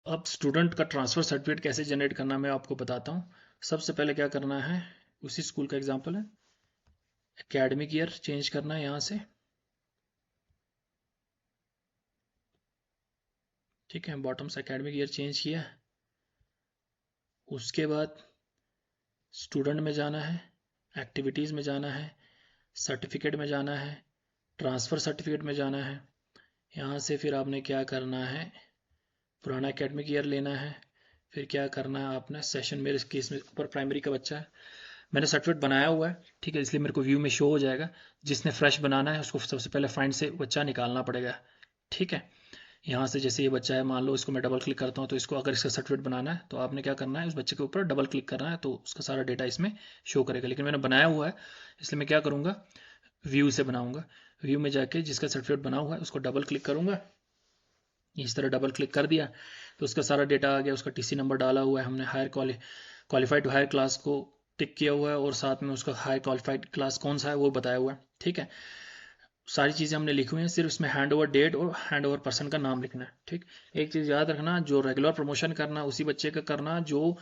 अब स्टूडेंट का transfer certificate कैसे जनरेट करना मैं आपको बताता हूँ। सबसे पहले क्या करना है, उसी स्कूल का एग्जांपल है, एकेडमिक ईयर चेंज करना है यहाँ से। ठीक है, बॉटम से एकेडमिक ईयर चेंज किया। उसके बाद स्टूडेंट में जाना है, एक्टिविटीज़ में जाना है, सर्टिफिकेट में जाना है, ट्रांसफ़र सर्टिफिकेट में जाना है। यहाँ से फिर आपने क्या करना है, पुराना एकेडमिक ईयर लेना है। फिर क्या करना है आपने, सेशन, मेरे केस में ऊपर प्राइमरी का बच्चा है, मैंने सर्टिफिकेट बनाया हुआ है, ठीक है, इसलिए मेरे को व्यू में शो हो जाएगा। जिसने फ्रेश बनाना है उसको सबसे पहले फाइंड से बच्चा निकालना पड़ेगा। ठीक है, यहाँ से जैसे ये बच्चा है, मान लो इसको मैं डबल क्लिक करता हूँ, तो इसको अगर इसका सर्टिफिकेट बनाना है तो आपने क्या करना है, उस बच्चे के ऊपर डबल क्लिक करना है, तो उसका सारा डेटा इसमें शो करेगा। लेकिन मैंने बनाया हुआ है, इसलिए मैं क्या करूँगा, व्यू से बनाऊंगा। व्यू में जाके जिसका सर्टिफिकेट बना हुआ है उसको डबल क्लिक करूँगा। इस तरह डबल क्लिक कर दिया तो उसका सारा डेटा आ गया, उसका टीसी नंबर डाला हुआ है हमने, higher qualified to higher class को टिक किया हुआ है, और साथ में उसका हायर क्वालिफाइड क्लास कौन सा है वो बताया हुआ है। ठीक है, सारी चीज़ें हमने लिखी हुई हैं, सिर्फ इसमें हैंड ओवर डेट और हैंड ओवर पर्सन का नाम लिखना है। ठीक, एक चीज़ याद रखना, जो रेगुलर प्रमोशन करना उसी बच्चे का करना जो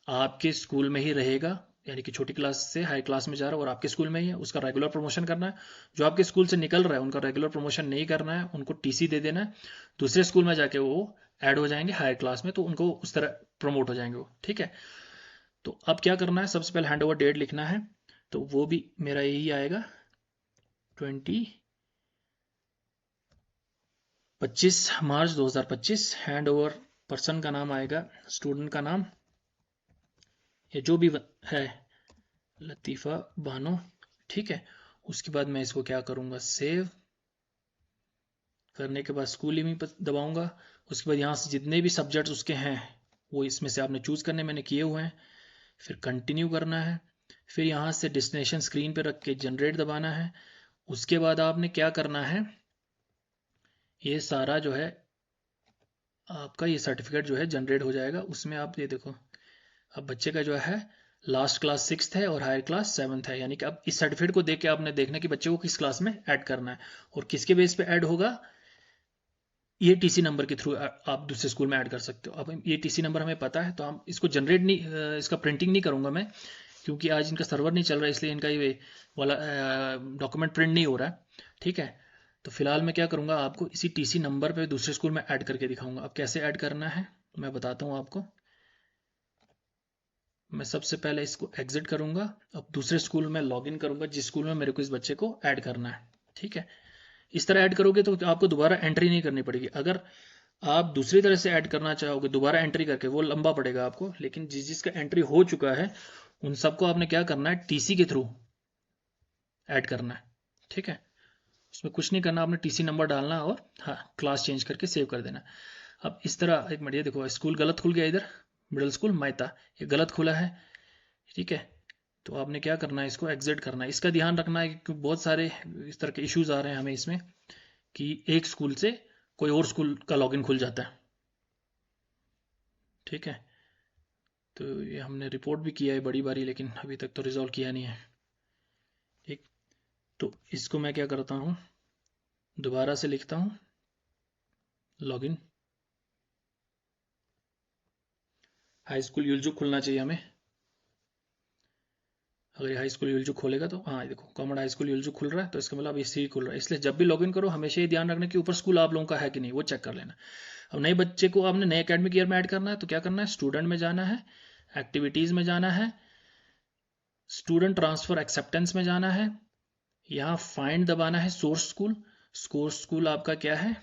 आपके स्कूल में ही रहेगा, यानी कि छोटी क्लास से हाई क्लास में जा रहा है और आपके स्कूल में ही है, उसका रेगुलर प्रमोशन करना है। जो आपके स्कूल से निकल रहा है उनका रेगुलर प्रमोशन नहीं करना है, उनको टीसी दे देना है, दूसरे स्कूल में जाके वो ऐड हो जाएंगे हायर क्लास में, तो उनको उस तरह प्रमोट हो जाएंगे वो। ठीक है, तो अब क्या करना है, सबसे पहले हैंड ओवर डेट लिखना है, तो वो भी मेरा यही आएगा 25 मार्च 2025। हैंड ओवर पर्सन का नाम आएगा, स्टूडेंट का नाम, ये जो भी है, लतीफ़ा बानो। ठीक है, उसके बाद मैं इसको क्या करूँगा, सेव करने के बाद स्कूल लिमिट पर दबाऊंगा। उसके बाद यहाँ से जितने भी सब्जेक्ट्स उसके हैं वो इसमें से आपने चूज़ करने, मैंने किए हुए हैं। फिर कंटिन्यू करना है, फिर यहाँ से डेस्टिनेशन स्क्रीन पे रख के जनरेट दबाना है। उसके बाद आपने क्या करना है, ये सारा जो है आपका ये सर्टिफिकेट जो है जनरेट हो जाएगा। उसमें आप ये देखो, अब बच्चे का जो है लास्ट क्लास 6th है और हायर क्लास 7th है, यानी कि अब इस सर्टिफिकेट को देख के आपने देखना कि बच्चे को किस क्लास में ऐड करना है और किसके बेस पे ऐड होगा। ये टीसी नंबर के थ्रू आप दूसरे स्कूल में ऐड कर सकते हो। अब ये टीसी नंबर हमें पता है तो हम इसको जनरेट नहीं, इसका प्रिंटिंग नहीं करूंगा मैं, क्योंकि आज इनका सर्वर नहीं चल रहा है, इसलिए इनका ये वाला डॉक्यूमेंट प्रिंट नहीं हो रहा है। ठीक है, तो फिलहाल मैं क्या करूंगा, आपको इसी टीसी नंबर पे दूसरे स्कूल में ऐड करके दिखाऊंगा। अब कैसे ऐड करना है मैं बताता हूँ आपको। मैं सबसे पहले इसको एग्जिट करूंगा, अब दूसरे स्कूल में लॉगिन करूंगा जिस स्कूल में मेरे को इस बच्चे को ऐड करना है। ठीक है, इस तरह ऐड करोगे तो आपको दोबारा एंट्री नहीं करनी पड़ेगी। अगर आप दूसरी तरह से ऐड करना चाहोगे दोबारा एंट्री करके, वो लंबा पड़ेगा आपको, लेकिन जिसका एंट्री हो चुका है उन सबको आपने क्या करना है, टीसी के थ्रू ऐड करना है। ठीक है, उसमें कुछ नहीं करना, आपने टीसी नंबर डालना और हाँ क्लास चेंज करके सेव कर देना। अब इस तरह, एक मिनट, ये देखो स्कूल गलत खुल गया, इधर मिडिल स्कूल मैता ये गलत खुला है। ठीक है, तो आपने क्या करना है, इसको एग्जिट करना है। इसका ध्यान रखना है क्योंकि बहुत सारे इस तरह के इश्यूज आ रहे हैं हमें इसमें, कि एक स्कूल से कोई और स्कूल का लॉगिन खुल जाता है। ठीक है, तो ये हमने रिपोर्ट भी किया है बड़ी बारी, लेकिन अभी तक तो रिजॉल्व किया नहीं है। ठीक, तो इसको मैं क्या करता हूँ, दोबारा से लिखता हूँ लॉगिन, हाई स्कूल यूलजू खुलना चाहिए हमें। अगर ये हाई स्कूल यूलजू खोलेगा तो हाँ, देखो कॉमन हाई स्कूल यूलजू खुल रहा है, तो इसका मतलब इसी खुल रहा है। इसलिए जब भी लॉगिन करो हमेशा ये ध्यान रखना कि ऊपर स्कूल आप लोगों का है कि नहीं, वो चेक कर लेना। अब नए बच्चे को आपने नए एकेडमिक ईयर में ऐड करना है, तो क्या करना है, स्टूडेंट में जाना है, एक्टिविटीज़ में जाना है, स्टूडेंट ट्रांसफ़र एक्सेप्टेंस में जाना है, यहाँ फाइंड दबाना है, सोर्स स्कूल आपका क्या है,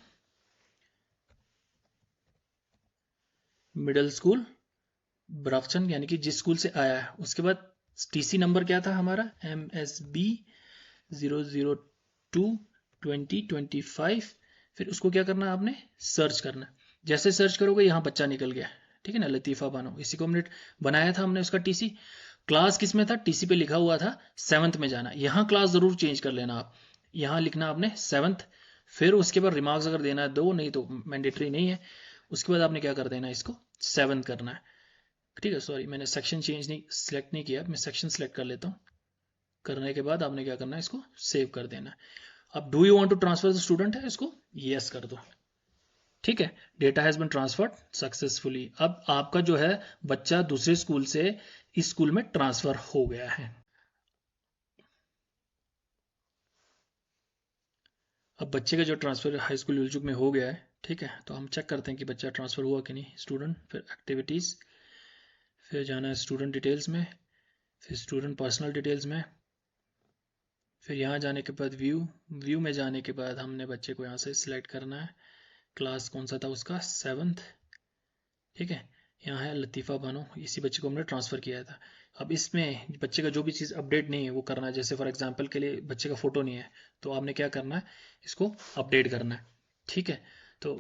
मिडिल स्कूल ब्रफचंद, यानी कि जिस स्कूल से आया है। उसके बाद टीसी नंबर क्या था हमारा, MSB 002-2025। फिर उसको क्या करना है, आपने सर्च करना है। जैसे सर्च करोगे यहाँ बच्चा निकल गया। ठीक है ना, लतीफ़ा बानो, इसी को हमने बनाया था हमने उसका टीसी। क्लास किस में था, टीसी पे लिखा हुआ था 7th में जाना, यहाँ क्लास ज़रूर चेंज कर लेना आप, यहाँ लिखना आपने 7th। फिर उसके बाद रिमार्क्स अगर देना है दो, नहीं तो मैंडेटरी नहीं है। उसके बाद आपने क्या कर देना, इसको 7th करना है। ठीक है, सॉरी मैंने सेक्शन चेंज नहीं सेलेक्ट नहीं किया, मैं सेक्शन सेलेक्ट कर लेता हूँ। करने के बाद आपने क्या करना है, इसको सेव कर देना है। अब do you want to transfer the student है, इसको यस कर दो। ठीक है, data has been transferred successfully. अब आपका जो है बच्चा दूसरे स्कूल से इस स्कूल में ट्रांसफर हो गया है। अब बच्चे का जो ट्रांसफर हाई स्कूल इलजुक में हो गया है, ठीक है, तो हम चेक करते हैं कि बच्चा ट्रांसफर हुआ कि नहीं। स्टूडेंट, फिर एक्टिविटीज़, फिर जाना है स्टूडेंट डिटेल्स में, फिर स्टूडेंट पर्सनल डिटेल्स में, फिर यहाँ जाने के बाद व्यू में जाने के बाद हमने बच्चे को यहाँ से सिलेक्ट करना है। क्लास कौन सा था उसका, 7th। ठीक है, यहाँ है लतीफ़ा बानो, इसी बच्चे को हमने ट्रांसफ़र किया था। अब इसमें बच्चे का जो भी चीज़ अपडेट नहीं है वो करना है। जैसे फॉर एग्जांपल के लिए बच्चे का फ़ोटो नहीं है, तो आपने क्या करना है, इसको अपडेट करना है। ठीक है, तो